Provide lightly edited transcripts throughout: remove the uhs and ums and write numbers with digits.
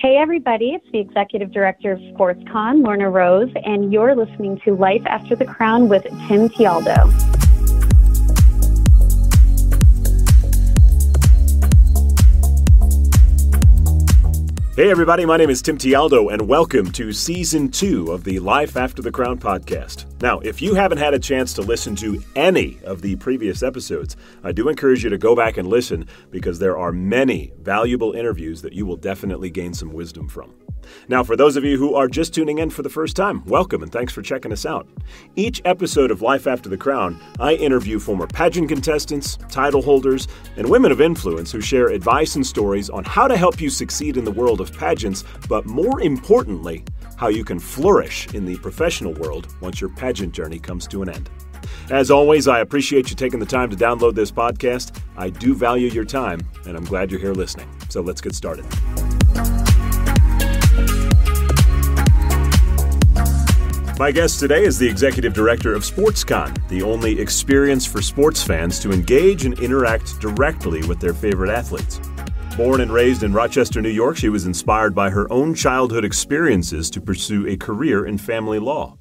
Hey everybody, it's the Executive Director of Sportscon, Lorna Rose, and you're listening to Life After the Crown with Tim Tialdo. Hey everybody, my name is Tim Tialdo, and welcome to Season 2 of the Life After the Crown podcast. Now, if you haven't had a chance to listen to any of the previous episodes, I do encourage you to go back and listen because there are many valuable interviews that you will definitely gain some wisdom from. Now, for those of you who are just tuning in for the first time, welcome and thanks for checking us out. Each episode of Life After the Crown, I interview former pageant contestants, title holders, and women of influence who share advice and stories on how to help you succeed in the world of pageants, but more importantly, how you can flourish in the professional world once your pageant journey comes to an end. As always, I appreciate you taking the time to download this podcast. I do value your time, and I'm glad you're here listening. So let's get started. My guest today is the Executive Director of Sportscon, the only experience for sports fans to engage and interact directly with their favorite athletes. Born and raised in Rochester, New York, she was inspired by her own childhood experiences to pursue a career in family law.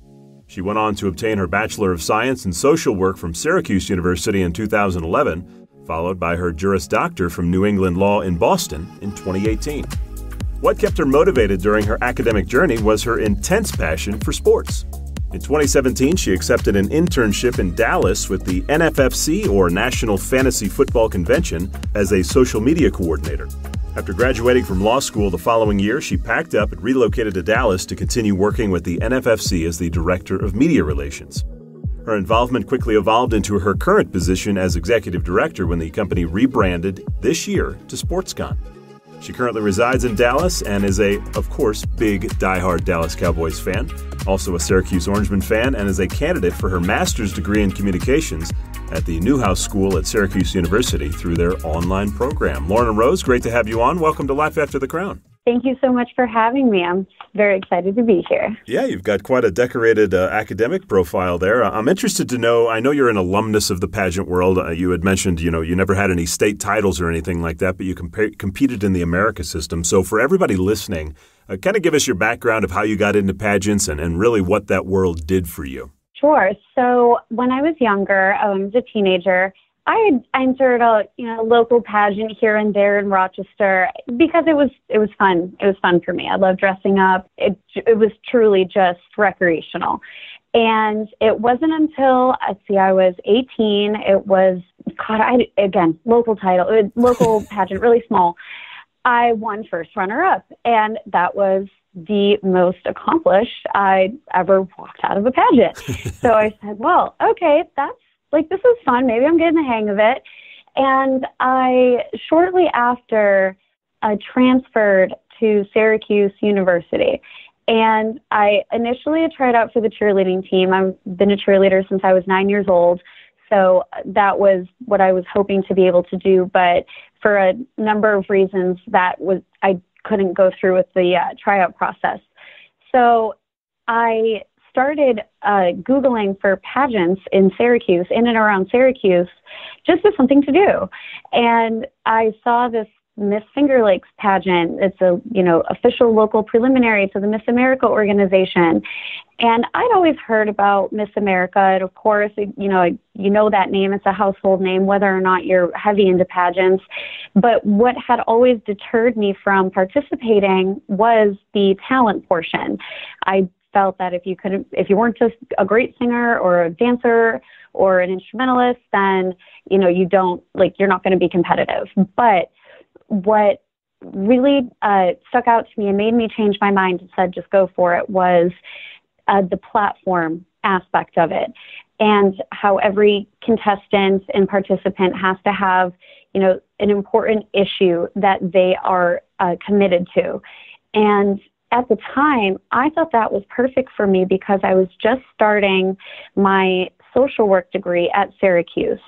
She went on to obtain her Bachelor of Science in Social Work from Syracuse University in 2011, followed by her Juris Doctor from New England Law in Boston in 2018. What kept her motivated during her academic journey was her intense passion for sports. In 2017, she accepted an internship in Dallas with the NFFC, or National Fantasy Football Convention, as a social media coordinator. After graduating from law school the following year, she packed up and relocated to Dallas to continue working with the NFFC as the Director of Media Relations. Her involvement quickly evolved into her current position as Executive Director when the company rebranded this year to Sportscon. She currently resides in Dallas and is a, of course, big diehard Dallas Cowboys fan, also a Syracuse Orangemen fan, and is a candidate for her master's degree in communications at the Newhouse School at Syracuse University through their online program. Lorna Rose, great to have you on. Welcome to Life After the Crown. Thank you so much for having me. I'm very excited to be here. Yeah, you've got quite a decorated academic profile there. I'm interested to know, I know you're an alumnus of the pageant world. You had mentioned, you never had any state titles or anything like that, but you competed in the America system. So for everybody listening, kind of give us your background of how you got into pageants and really what that world did for you. Sure. So when I was younger, as a teenager, I entered a local pageant here and there in Rochester because it was fun. It was fun for me. I love dressing up. It was truly just recreational. And it wasn't until I was 18. It was local title, local pageant, really small. I won first runner-up, and that was the most accomplished I ever walked out of a pageant. So I said, well, okay, this is fun. Maybe I'm getting the hang of it. And I shortly after transferred to Syracuse University. And I initially tried out for the cheerleading team. I've been a cheerleader since I was 9 years old. So that was what I was hoping to be able to do. But for a number of reasons, I couldn't go through with the tryout process. So I started Googling for pageants in Syracuse, in and around Syracuse, just as something to do. And I saw this Miss Finger Lakes pageant. It's a, official local preliminary to the Miss America organization. And I'd always heard about Miss America. And of course, you know that name. It's a household name, whether or not you're heavy into pageants. But what had always deterred me from participating was the talent portion. I felt that if you weren't just a great singer or a dancer or an instrumentalist, then, you're not going to be competitive. But what really stuck out to me and made me change my mind and said, just go for it, was the platform aspect of it, and how every contestant and participant has to have, an important issue that they are committed to. And at the time, I thought that was perfect for me because I was just starting my social work degree at Syracuse.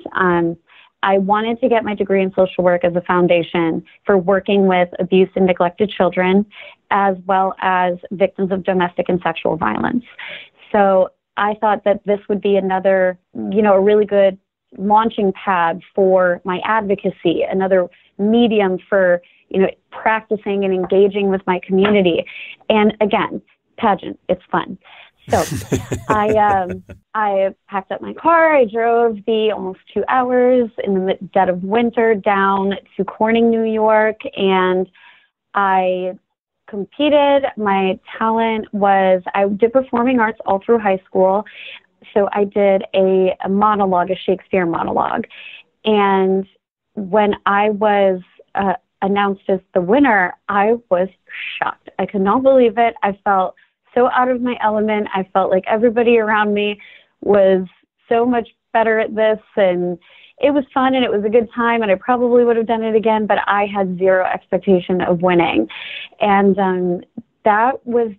I wanted to get my degree in social work as a foundation for working with abused and neglected children, as well as victims of domestic and sexual violence. So I thought that this would be another, a really good launching pad for my advocacy, another medium for, practicing and engaging with my community. And again, pageant, it's fun. So I packed up my car. I drove the almost 2 hours in the dead of winter down to Corning, New York, and I competed. My talent was, I did performing arts all through high school. So I did a monologue, a Shakespeare monologue. And when I was announced as the winner, I was shocked. I could not believe it. I felt so out of my element. I felt like everybody around me was so much better at this, and it was fun and it was a good time, and I probably would have done it again, but I had zero expectation of winning. And that was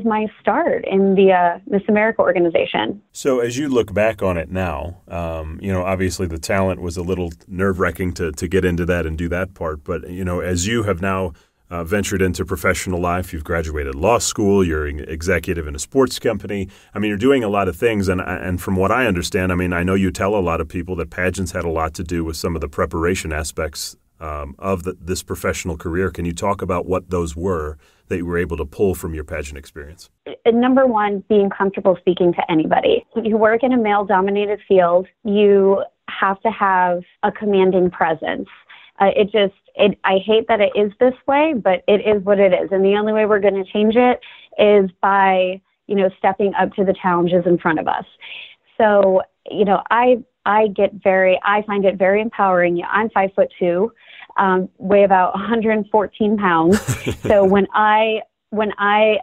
my start in the Miss America organization. So as you look back on it now, obviously the talent was a little nerve-wracking to get into that and do that part, but as you have now ventured into professional life. You've graduated law school. You're an executive in a sports company. I mean, you're doing a lot of things. And from what I understand, I mean, I know you tell a lot of people that pageants had a lot to do with some of the preparation aspects of this professional career. Can you talk about what those were that you were able to pull from your pageant experience? Number one, being comfortable speaking to anybody. When you work in a male-dominated field, you have to have a commanding presence. I hate that it is this way, but it is what it is. And the only way we're going to change it is by, stepping up to the challenges in front of us. So, I find it very empowering. I'm 5'2", weigh about 114 pounds. So when I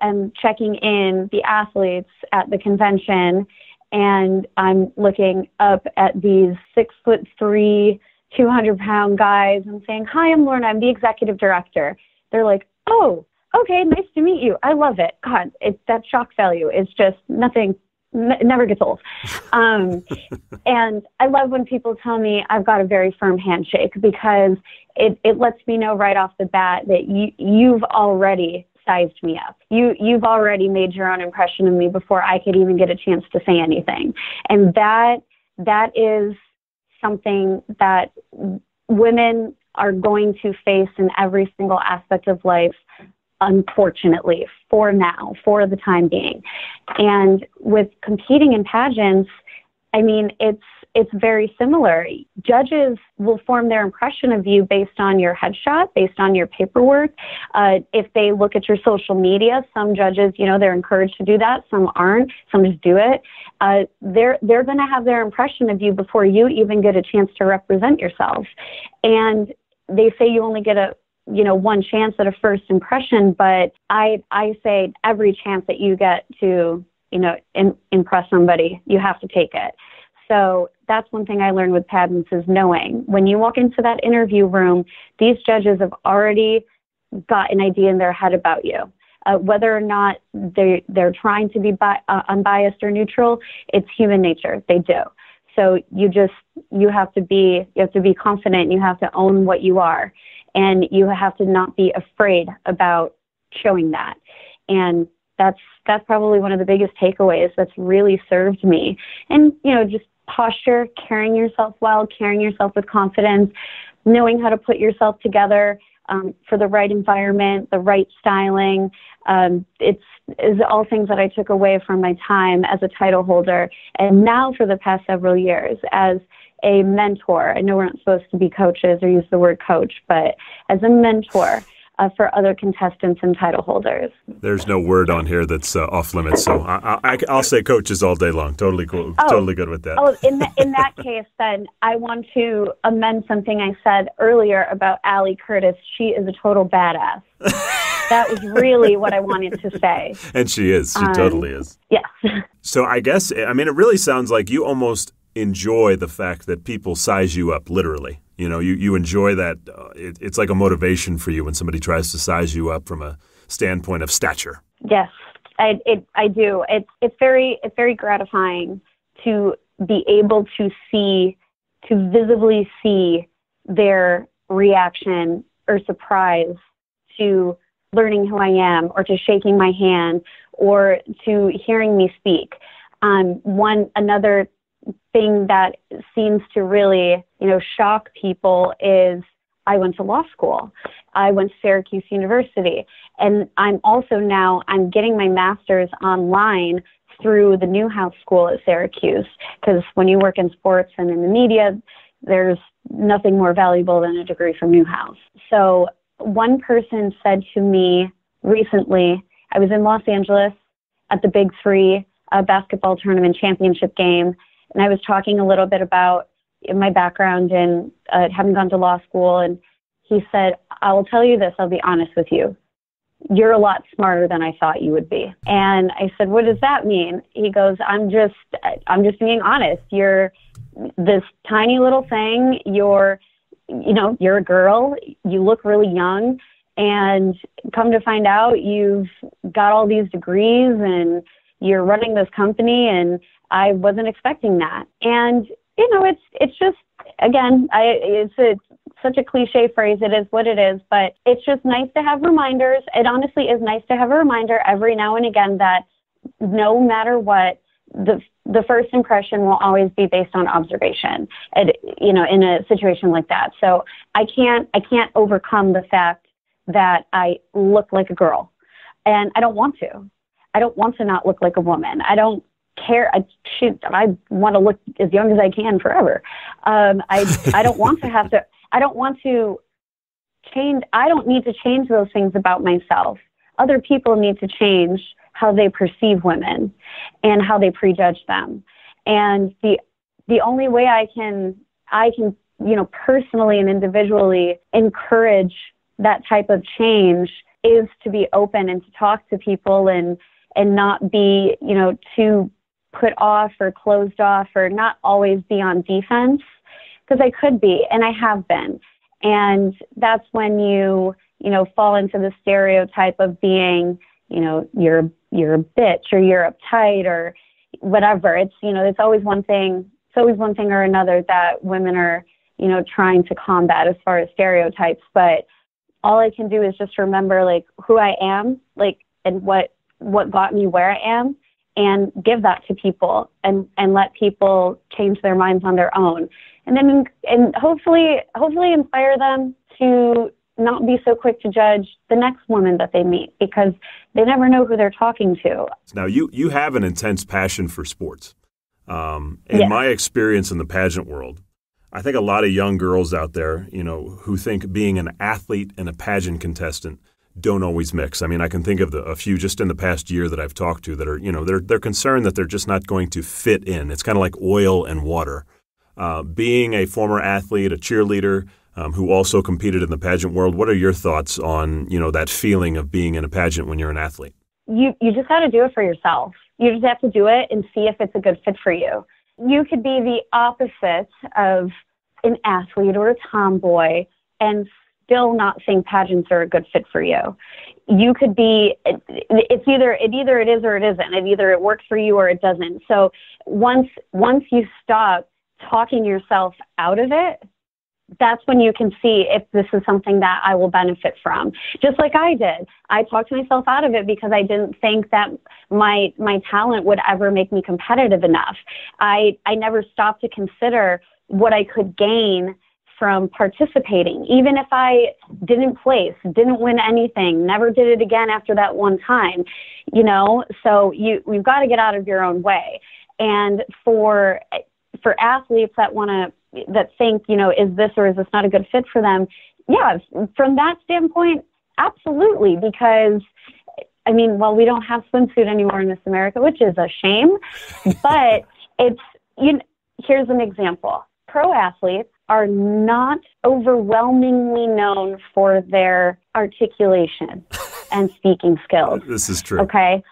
am checking in the athletes at the convention and I'm looking up at these 6'3", 200-pound guys and saying, "Hi, I'm Lorna. I'm the executive director." They're like, "Oh, okay, nice to meet you. I love it." God, that shock value is just nothing. It never gets old. And I love when people tell me I've got a very firm handshake, because it lets me know right off the bat that you've already sized me up. You've already made your own impression of me before I could even get a chance to say anything. And that is something that women are going to face in every single aspect of life, unfortunately, for now, for the time being. And with competing in pageants, I mean, it's very similar. Judges will form their impression of you based on your headshot, based on your paperwork. If they look at your social media, some judges, they're encouraged to do that. Some aren't. Some just do it. They're going to have their impression of you before you even get a chance to represent yourself. And they say you only get one chance at a first impression, but I say every chance that you get to, impress somebody, you have to take it. So that's one thing I learned with pageants, is knowing when you walk into that interview room, these judges have already got an idea in their head about you. Whether or not they're trying to be unbiased or neutral, it's human nature. They do. So you have to be confident. You have to own what you are, and you have to not be afraid about showing that. And that's probably one of the biggest takeaways that's really served me. And, just posture, carrying yourself well, carrying yourself with confidence, knowing how to put yourself together for the right environment, the right styling. It's all things that I took away from my time as a title holder, and now for the past several years as a mentor. I know we're not supposed to be coaches or use the word coach, but as a mentor for other contestants and title holders. There's no word on here that's off limits, so I'll say coaches all day long. Totally cool. Totally good with that. Oh, in that case, then I want to amend something I said earlier about Allie Curtis. She is a total badass. That was really what I wanted to say. And she is. She totally is. Yes. So I guess, it really sounds like you almost enjoy the fact that people size you up, literally. You enjoy that. It's like a motivation for you when somebody tries to size you up from a standpoint of stature. Yes, I do. It's very gratifying to be able to visibly see their reaction or surprise to learning who I am, or to shaking my hand, or to hearing me speak. Another thing that seems to really, shock people is I went to law school. I went to Syracuse University. And I'm getting my master's online through the Newhouse School at Syracuse, because when you work in sports and in the media, there's nothing more valuable than a degree from Newhouse. So one person said to me recently, I was in Los Angeles at the Big Three basketball tournament championship game, and I was talking a little bit about my background and having gone to law school, and he said, I will tell you this, I'll be honest with you. You're a lot smarter than I thought you would be. And I said, what does that mean? He goes, I'm just being honest. You're this tiny little thing. You're a girl. You look really young. And come to find out, you've got all these degrees and you're running this company, and I wasn't expecting that. And, it's just, again, it's such a cliche phrase. It is what it is, but it's just nice to have reminders. It honestly is nice to have a reminder every now and again that no matter what, the first impression will always be based on observation, in a situation like that. So I can't overcome the fact that I look like a girl, and I don't want to. I don't want to not look like a woman. I don't care. I want to look as young as I can forever. I don't want to have to. I don't want to change. I don't need to change those things about myself. Other people need to change how they perceive women and how they prejudge them. And the only way I can, personally and individually encourage that type of change is to be open and to talk to people and not be, too put off or closed off, or not always be on defense, because I could be, and I have been. And that's when you fall into the stereotype of being, you're a bitch, or you're uptight, or whatever. It's always one thing. It's always one thing or another that women are, trying to combat as far as stereotypes. But all I can do is just remember, who I am, and what got me where I am, and give that to people, and let people change their minds on their own. And hopefully inspire them to not be so quick to judge the next woman that they meet, because they never know who they're talking to. Now, you have an intense passion for sports. In my experience in the pageant world, I think a lot of young girls out there, who think being an athlete and a pageant contestant don't always mix. I mean, I can think of a few just in the past year that I've talked to that are, they're concerned that they're just not going to fit in. It's kind of like oil and water. Being a former athlete, a cheerleader, who also competed in the pageant world, what are your thoughts on, that feeling of being in a pageant when you're an athlete? You just got to do it for yourself. You just have to do it and see if it's a good fit for you. You could be the opposite of an athlete or a tomboy and still not think pageants are a good fit for you. You could be, it's either it is or it isn't. Either it works for you or it doesn't. So once you stop talking yourself out of it, that's when you can see if this is something that I will benefit from. Just like I did. I talked myself out of it because I didn't think that my talent would ever make me competitive enough. I never stopped to consider what I could gain from participating, even if I didn't place, didn't win anything, never did it again after that one time, so we've got to get out of your own way. And for athletes that think, is this or is this not a good fit for them? Yeah, from that standpoint, absolutely. Because, we don't have swimsuit anymore in Miss America, which is a shame, but here's an example. Pro athletes are not overwhelmingly known for their articulation and speaking skills. This is true. Okay.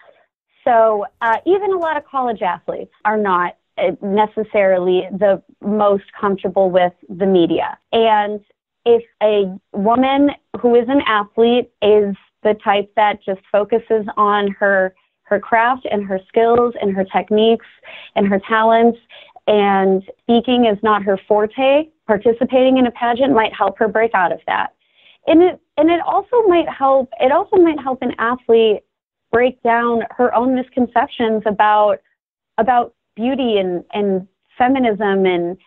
So even a lot of college athletes are not necessarily the most comfortable with the media. And if a woman who is an athlete is the type that just focuses on her craft and her skills and her techniques and her talents, and speaking is not her forte, participating in a pageant might help her break out of that. And it also might help an athlete break down her own misconceptions about beauty and feminism and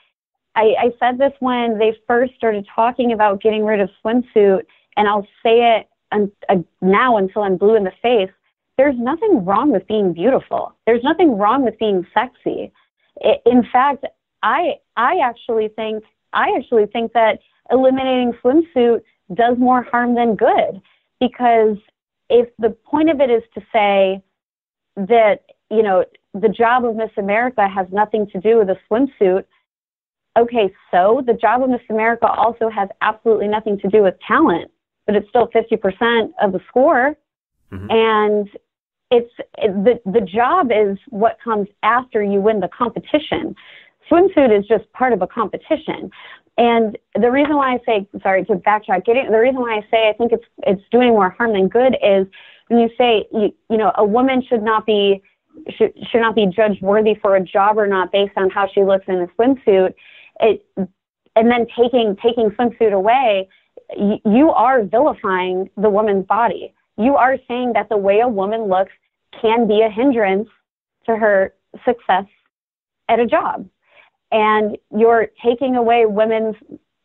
I said this when they first started talking about getting rid of swimsuit, and I'll say it now until I'm blue in the face. There's nothing wrong with being beautiful. There's nothing wrong with being sexy. In fact, I actually think that eliminating swimsuit does more harm than good, because if the point of it is to say that, you know, the job of Miss America has nothing to do with a swimsuit, okay, so the job of Miss America also has absolutely nothing to do with talent, but it's still 50% of the score. Mm-hmm. And the job is what comes after you win the competition. Swimsuit is just part of a competition. And the reason why I say, sorry to backtrack, the reason why I say I think it's doing more harm than good is when you say, you know, a woman should not be judged worthy for a job or not based on how she looks in a swimsuit. And then taking swimsuit away, you are vilifying the woman's body. You are saying that the way a woman looks can be a hindrance to her success at a job. And you're taking away women's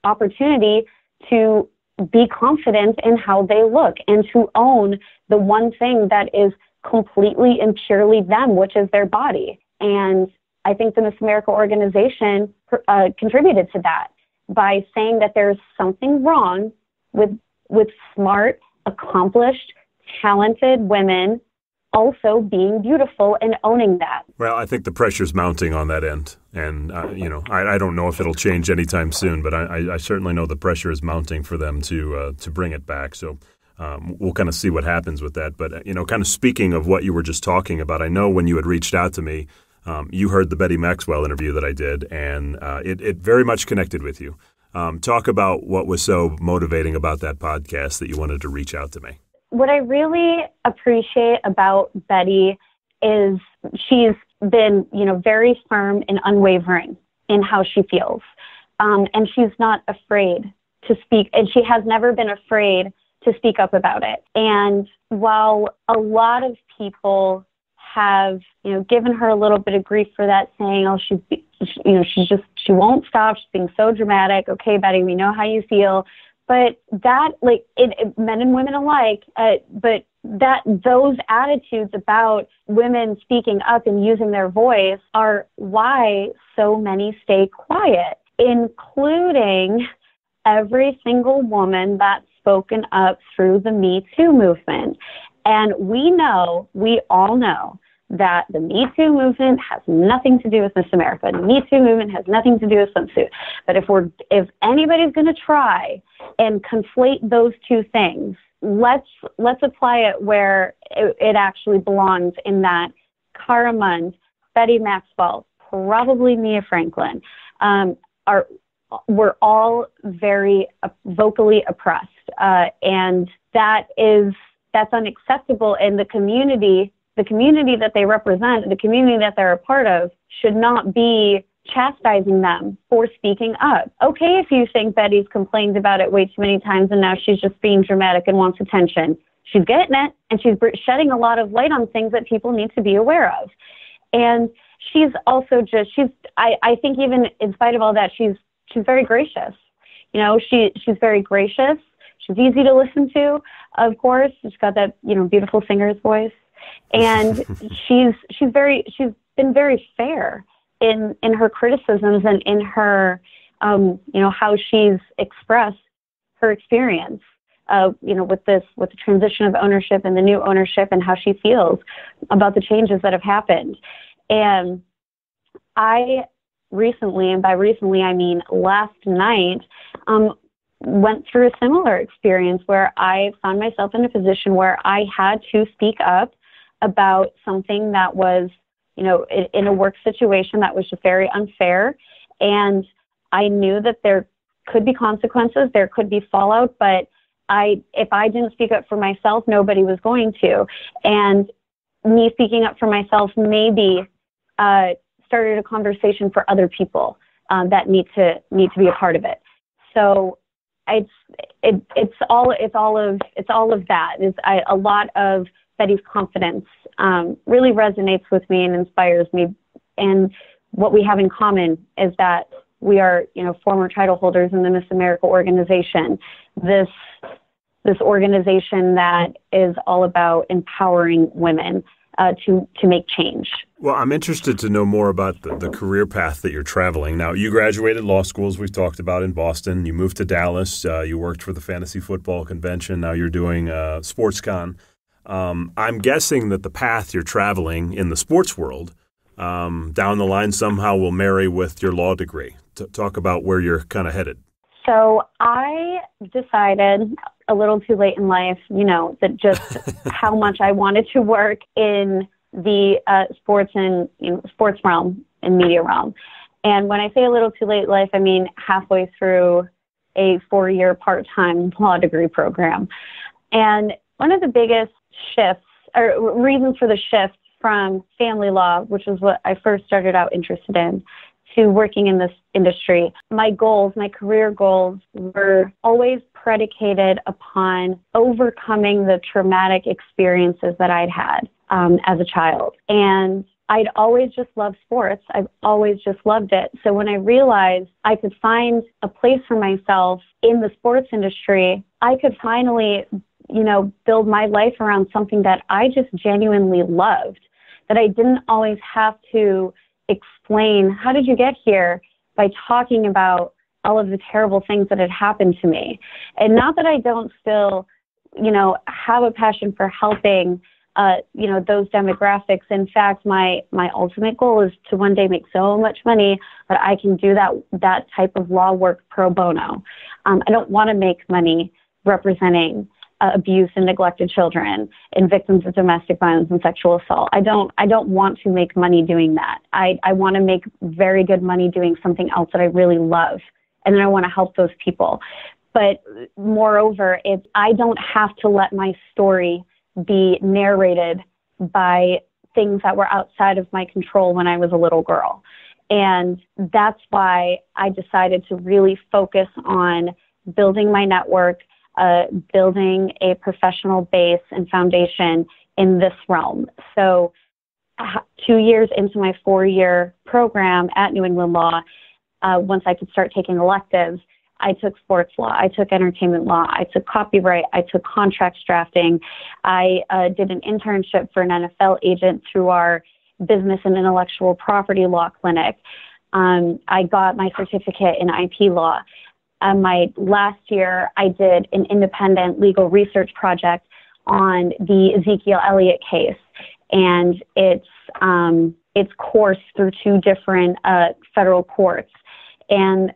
opportunity to be confident in how they look and to own the one thing that is completely and purely them, which is their body. And I think the Miss America organization contributed to that by saying that there's something wrong with smart, accomplished, talented women also being beautiful and owning that. Well, I think the pressure's mounting on that end. And, you know, I don't know if it'll change anytime soon, but I certainly know the pressure is mounting for them to bring it back. So we'll kind of see what happens with that. But, you know, kind of speaking of what you were just talking about, I know when you had reached out to me, you heard the Betty Maxwell interview that I did, and it very much connected with you. Talk about what was so motivating about that podcast that you wanted to reach out to me. What I really appreciate about Betty is she's been, you know, very firm and unwavering in how she feels. And she's not afraid to speak, and she has never been afraid to speak up about it. And while a lot of people have, you know, given her a little bit of grief for that, saying, oh, she won't stop. She's being so dramatic. Okay, Betty, we know how you feel. But that, like, men and women alike, but that those attitudes about women speaking up and using their voice are why so many stay quiet, including every single woman that's spoken up through the Me Too movement. And we all know that the Me Too movement has nothing to do with Miss America. The Me Too movement has nothing to do with swimsuit. But if anybody's going to try and conflate those two things, let's apply it where it actually belongs, in that Cara Mund, Betty Maxwell, probably Mia Franklin, we're all very vocally oppressed, and that's unacceptable. And the community that they represent, the community that they're a part of, should not be chastising them for speaking up. Okay, if you think Betty's complained about it way too many times and now she's just being dramatic and wants attention, she's getting it, and she's shedding a lot of light on things that people need to be aware of. And she's also I think even in spite of all that, she's very gracious. You know, she's very gracious. She's easy to listen to, of course. She's got that, you know, beautiful singer's voice. And she's been very fair in her criticisms and in her, you know, how she's expressed her experience, you know, with the transition of ownership and the new ownership, and how she feels about the changes that have happened. And I recently, and by recently I mean last night, went through a similar experience where I found myself in a position where I had to speak up about something that was, you know, in a work situation that was just very unfair. And I knew that there could be consequences, there could be fallout, but if I didn't speak up for myself, nobody was going to. And me speaking up for myself maybe started a conversation for other people that need to be a part of it. So it's all of that. A lot of Betty's confidence really resonates with me and inspires me. And what we have in common is that we are, former title holders in the Miss America organization, this organization that is all about empowering women to make change. Well, I'm interested to know more about the career path that you're traveling. Now, you graduated law school, as we've talked about, in Boston. You moved to Dallas. You worked for the Fantasy Football Convention. Now you're doing Sportscon. I'm guessing that the path you're traveling in the sports world down the line somehow will marry with your law degree. Talk about where you're kind of headed. So I decided a little too late in life, that just how much I wanted to work in the sports realm and media realm. And when I say a little too late in life, I mean halfway through a 4-year part-time law degree program. And one of the biggest shifts or reasons for the shift from family law, which is what I first started out interested in, to working in this industry, my career goals were always predicated upon overcoming the traumatic experiences that I'd had as a child. And I'd always just loved sports. I've always just loved it. So when I realized I could find a place for myself in the sports industry, I could finally, build my life around something that I just genuinely loved, that I didn't always have to explain, how did you get here, by talking about all of the terrible things that had happened to me. And not that I don't still, have a passion for helping, those demographics. In fact, my ultimate goal is to one day make so much money that I can do that type of law work pro bono. I don't want to make money representing abuse and neglected children and victims of domestic violence and sexual assault. I don't want to make money doing that. I want to make very good money doing something else that I really love. And then I want to help those people. But moreover, I don't have to let my story be narrated by things that were outside of my control when I was a little girl. And that's why I decided to really focus on building my network, building a professional base and foundation in this realm. So 2 years into my 4-year program at New England Law, once I could start taking electives, I took sports law, I took entertainment law, I took copyright, I took contracts drafting. I did an internship for an NFL agent through our business and intellectual property law clinic. I got my certificate in IP law. My last year, I did an independent legal research project on the Ezekiel Elliott case, and it's coursed through 2 different federal courts. And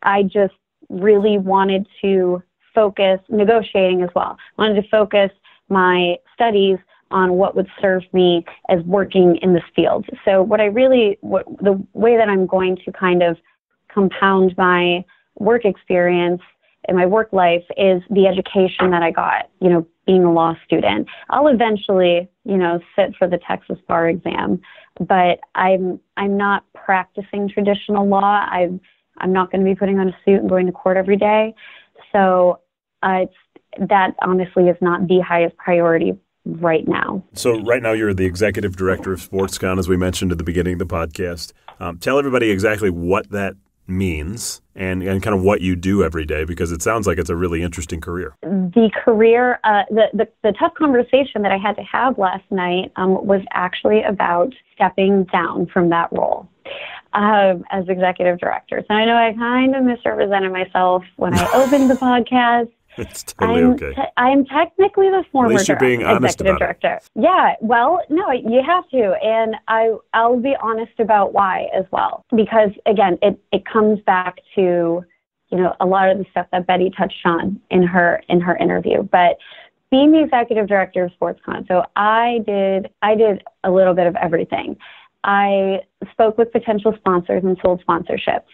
I just really wanted to focus, negotiating as well, wanted to focus my studies on what would serve me as working in this field. So the way that I'm going to kind of compound my work experience and my work life is the education that I got, being a law student. I'll eventually, sit for the Texas bar exam, but I'm not practicing traditional law. I'm not going to be putting on a suit and going to court every day. So that honestly is not the highest priority right now. So right now you're the executive director of Sportscon, as we mentioned at the beginning of the podcast. Tell everybody exactly what that means and kind of what you do every day, because it sounds like it's a really interesting career. The career, the tough conversation that I had to have last night was actually about stepping down from that role as executive director. So I know I kind of misrepresented myself when I opened the podcast. It's totally okay. I'm technically the former At least you're being honest executive about director. Yeah, well, no, you have to. And I'll be honest about why as well. Because, again, it comes back to, a lot of the stuff that Betty touched on in her interview. But being the executive director of Sportscon, so I did a little bit of everything. I spoke with potential sponsors and sold sponsorships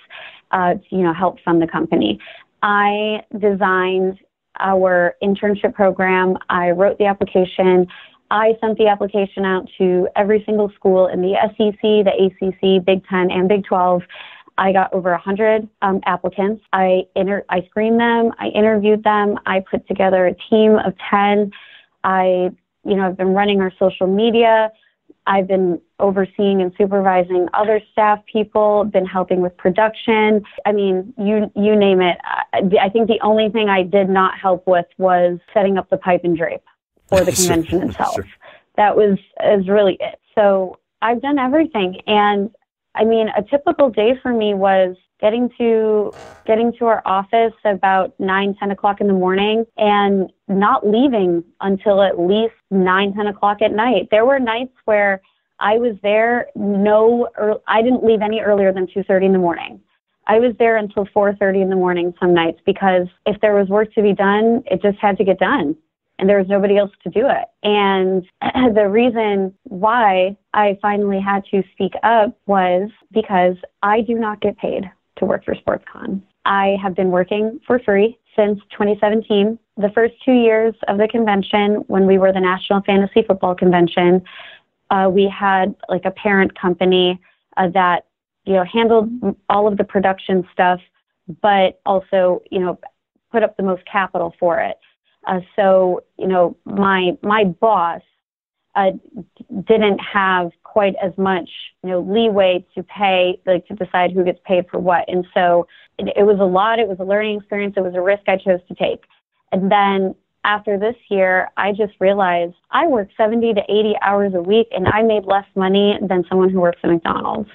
to, help fund the company. I designed our internship program. I wrote the application. I sent the application out to every single school in the SEC, the ACC, Big 10, and Big 12. I got over 100 applicants. I screened them. I interviewed them. I put together a team of 10. I've been running our social media I've been overseeing and supervising other staff people, been helping with production. I mean, you name it. I think the only thing I did not help with was setting up the pipe and drape for the convention itself. Sure. That is really it. So I've done everything. And I mean, a typical day for me was getting to our office about 10 o'clock in the morning and not leaving until at least 10 o'clock at night. There were nights where I was there, I didn't leave any earlier than 2:30 in the morning. I was there until 4:30 in the morning some nights, because if there was work to be done, it just had to get done. And there was nobody else to do it. And the reason why I finally had to speak up was because I do not get paid to work for Sportscon. I have been working for free since 2017. The first 2 years of the convention, when we were the National Fantasy Football Convention, we had like a parent company that, handled all of the production stuff, but also, put up the most capital for it. So, my boss didn't have quite as much, leeway to pay, to decide who gets paid for what. And so it was a lot. It was a learning experience. It was a risk I chose to take. And then after this year, I just realized I work 70 to 80 hours a week, and I made less money than someone who works at McDonald's.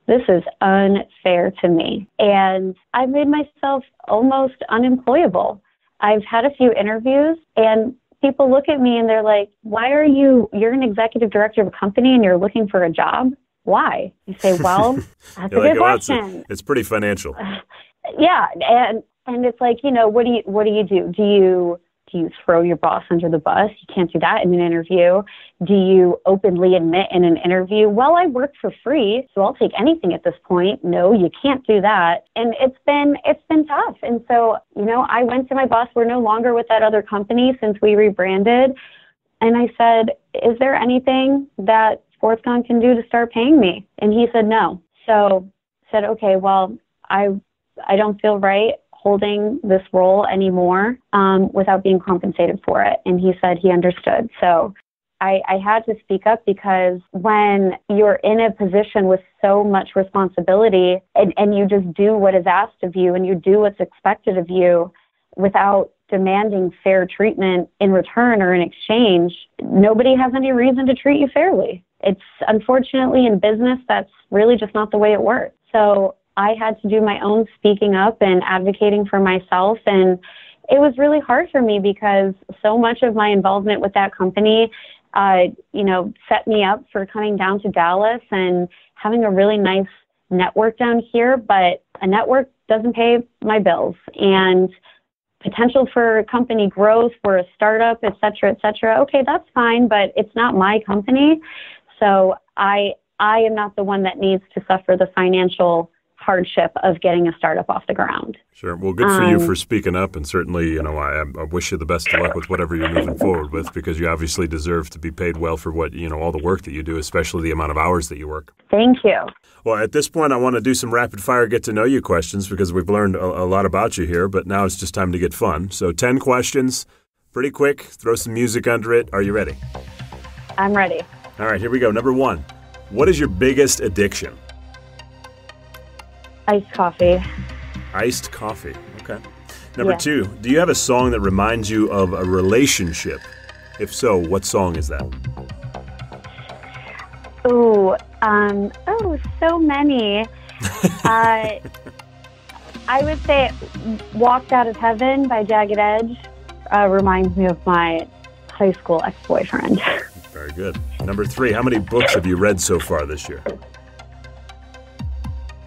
This is unfair to me. And I made myself almost unemployable. I've had a few interviews, and people look at me and they're like, you're an executive director of a company and you're looking for a job? Why? You say, well, that's a good question. It's pretty financial. Yeah. And it's like, what do you do? Do you throw your boss under the bus? You can't do that in an interview. Do you openly admit in an interview, well, I work for free, so I'll take anything at this point? No, you can't do that. And it's been tough. And so, I went to my boss. We're no longer with that other company since we rebranded. And I said, is there anything that Sportscon can do to start paying me? And he said, no. So I said, okay, well, I don't feel right holding this role anymore without being compensated for it. And he said he understood. So I had to speak up, because when you're in a position with so much responsibility and you just do what is asked of you and you do what's expected of you without demanding fair treatment in return or in exchange, nobody has any reason to treat you fairly. It's unfortunately in business, that's really just not the way it works. So I had to do my own speaking up and advocating for myself. And it was really hard for me, because so much of my involvement with that company, set me up for coming down to Dallas and having a really nice network down here. But a network doesn't pay my bills, and potential for company growth, for a startup, et cetera, et cetera. Okay, that's fine, but it's not my company. So I am not the one that needs to suffer the financial hardship of getting a startup off the ground. Sure. Well, good for you for speaking up, and certainly, I wish you the best of luck with whatever you're moving forward with, because you obviously deserve to be paid well for what, all the work that you do, especially the amount of hours that you work. Thank you. Well, at this point, I want to do some rapid fire get to know you questions, because we've learned a lot about you here, but now it's just time to get fun. So 10 questions, pretty quick, throw some music under it. Are you ready? I'm ready. All right, here we go. Number 1, what is your biggest addiction? Iced coffee. Iced coffee. Okay. Number 2, do you have a song that reminds you of a relationship? If so, what song is that? So many. I would say Walked Out of Heaven by Jagged Edge reminds me of my high school ex-boyfriend. Very good. Number 3, how many books have you read so far this year?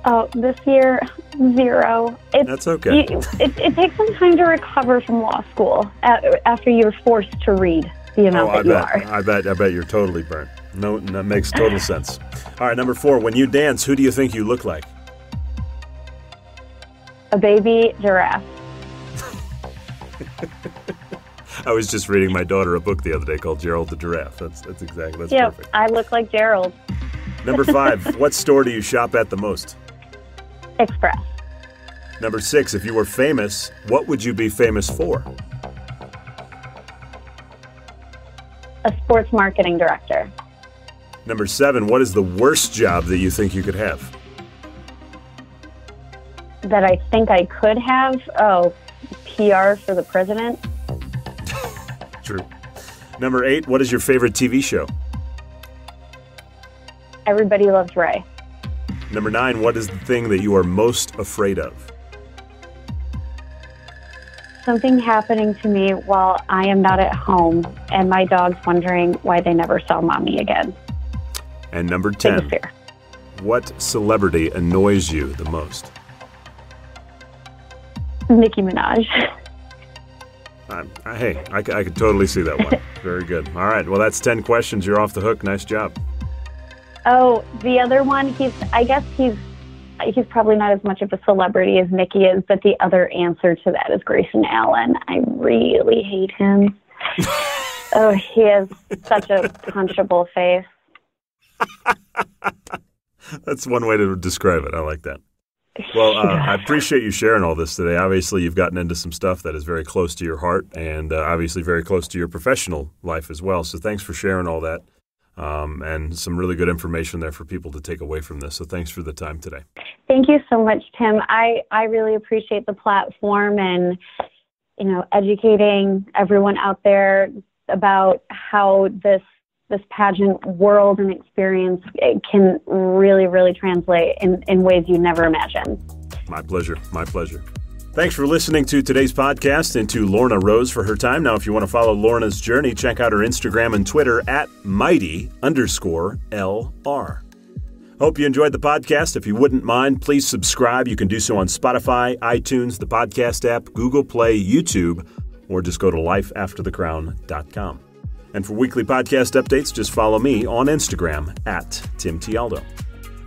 Oh, this year, 0. That's okay. It takes some time to recover from law school after you're forced to read the amount that you are. I bet you're totally burnt. No, that makes total sense. All right, number 4, when you dance, who do you think you look like? A baby giraffe. I was just reading my daughter a book the other day called Gerald the Giraffe. That's perfect. I look like Gerald. Number 5, what store do you shop at the most? Express. Number 6, if you were famous, what would you be famous for? A sports marketing director. Number 7, what is the worst job that you think you could have? That I think I could have? Oh, PR for the president. True. Number 8, what is your favorite TV show? Everybody Loves Ray. Number 9, what is the thing that you are most afraid of? Something happening to me while I am not at home and my dog's wondering why they never saw mommy again. And number 10, Biggest fear. What celebrity annoys you the most? Nicki Minaj. I could totally see that one. Very good. All right. Well, that's 10 questions. You're off the hook. Nice job. Oh, the other one, he's probably not as much of a celebrity as Nicki is, but the other answer to that is Grayson Allen. I really hate him. Oh, he has such a punchable face. That's one way to describe it. I like that. Well, I appreciate you sharing all this today. Obviously, you've gotten into some stuff that is very close to your heart and obviously very close to your professional life as well. So thanks for sharing all that and some really good information there for people to take away from this. So thanks for the time today. Thank you so much, Tim. I really appreciate the platform and, educating everyone out there about how this pageant world and experience it can really, really translate in ways you never imagined. My pleasure. My pleasure. Thanks for listening to today's podcast and to Lorna Rose for her time. Now, if you want to follow Lorna's journey, check out her Instagram and Twitter at mighty_LR. Hope you enjoyed the podcast. If you wouldn't mind, please subscribe. You can do so on Spotify, iTunes, the podcast app, Google Play, YouTube, or just go to lifeafterthecrown.com. And for weekly podcast updates, just follow me on Instagram at Tim Tialdo.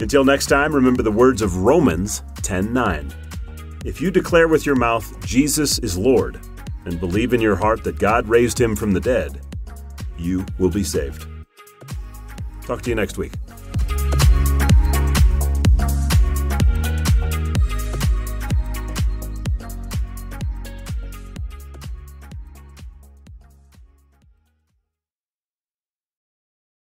Until next time, remember the words of Romans 10:9. If you declare with your mouth Jesus is Lord and believe in your heart that God raised him from the dead, you will be saved. Talk to you next week.